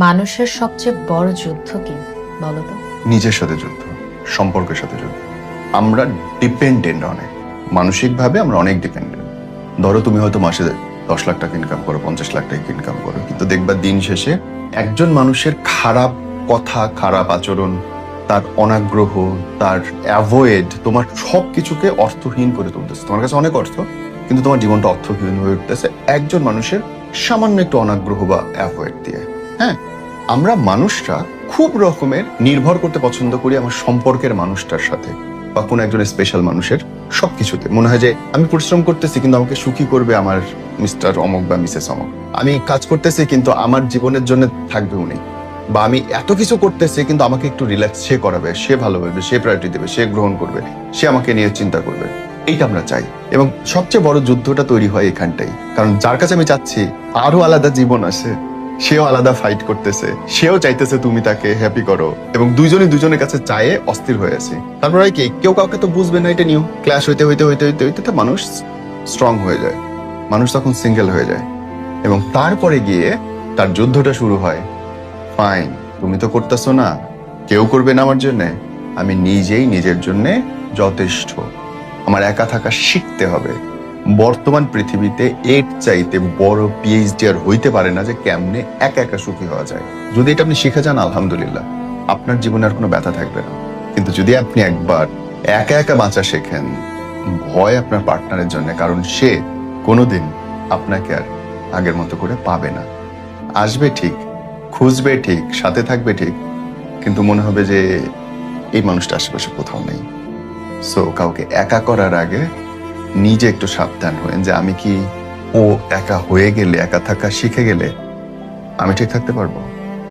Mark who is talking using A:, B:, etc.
A: মানুষের সবচেয়ে বড় যুদ্ধ কি বলো তো?
B: নিজের সাথে যুদ্ধ, সম্পর্কের সাথে যুদ্ধ। আমরা ডিপেন্ডেন্ট অনেক, মানসিকভাবে আমরা অনেক ডিপেন্ডেন্ট। ধরো তুমি হয়তো মাসে 10 লাখ টাকা ইনকাম করো, 50 লাখ টাকা ইনকাম করো, কিন্তু দেখবা দিন শেষে একজন মানুষের খারাপ কথা, খারাপ আচরণ, তার অনাগ্রহ, তার অ্যাভয়েড তোমার সবকিছুকে অর্থহীন করে তুলতেছে। তোমার কাছে অনেক অর্থ, কিন্তু তোমার জীবনটা অর্থহীন হয়ে উঠতেছে একজন মানুষের সামান্য একটু অনাগ্রহ বা অ্যাভয়েড দিয়ে। হ্যাঁ, আমরা মানুষরা খুব রকমের নির্ভর করতে পছন্দ করি আমার সম্পর্কের মানুষটার সাথে বা কোন একজন স্পেশাল মানুষের সবকিছুতে। মনে হয় যে আমি পরিশ্রম করতেছি কিন্তু আমাকে সুখী করবে আমার মিস্টার অমক বা মিসেস অমক। আমি কাজ করতেছি কিন্তু আমার জীবনের জন্য থাকবে উনি, বা আমি এত কিছু করতেছি কিন্তু আমাকে একটু রিল্যাক্স সে করাবে, সে ভালোবাসবে, সে প্রায়োরিটি দেবে, সে গ্রহণ করবে, সে আমাকে নিয়ে চিন্তা করবে। এইটা আমরা চাই, এবং সবচেয়ে বড় যুদ্ধটা তৈরি হয় এখানটাই। কারণ যার কাছে আমি চাচ্ছি আরো আলাদা জীবন আছে, সেও আলাদা ফাইট করতেছে, সেও চাইতেছে তুমি তাকে হ্যাপি করো, এবং দুইজনই দুজনের কাছে চায়ে অস্থির হয়ে আছে। তারপর হয় কি, কেউ কাউকে তো বুঝবে না, এটা নিয়েও ক্ল্যাশ হইতে হইতে হইতে হইতে হইতে তো মানুষ স্ট্রং হয়ে যায়, মানুষ তখন সিঙ্গেল হয়ে যায়, এবং তারপরে গিয়ে তার যুদ্ধটা শুরু হয়। ফাইন, তুমি তো করতেছো না, কেউ করবে না আমার জন্য, আমি নিজেই নিজের জন্য যথেষ্ট, আমার একা থাকা শিখতে হবে। বর্তমান পৃথিবীতে এর চাইতে বড় পিএইচডি আর হইতে পারে না যে কেমনে একা একা সুখী হওয়া যায়। যদি এটা আপনি শিখে যান, আলহামদুলিল্লাহ, আপনার জীবনে আর কোনো ব্যথা থাকবে না। কিন্তু যদি আপনি একবার একা একা বাঁচা শেখেন, ভয় আপনার পার্টনারের জন্য, কারণ সে কোনোদিন আপনাকে আর আগের মতো করে পাবে না। আসবে ঠিক, খুঁজবে ঠিক, সাথে থাকবে ঠিক, কিন্তু মনে হবে যে এই মানুষটা আশেপাশে কোথাও নেই। সো কাউকে একা করার আগে নিজে একটু সাবধান হয়েন যে আমি কি ও একা হয়ে গেলে, একা থাকা শিখে গেলে আমি ঠিক থাকতে পারবো।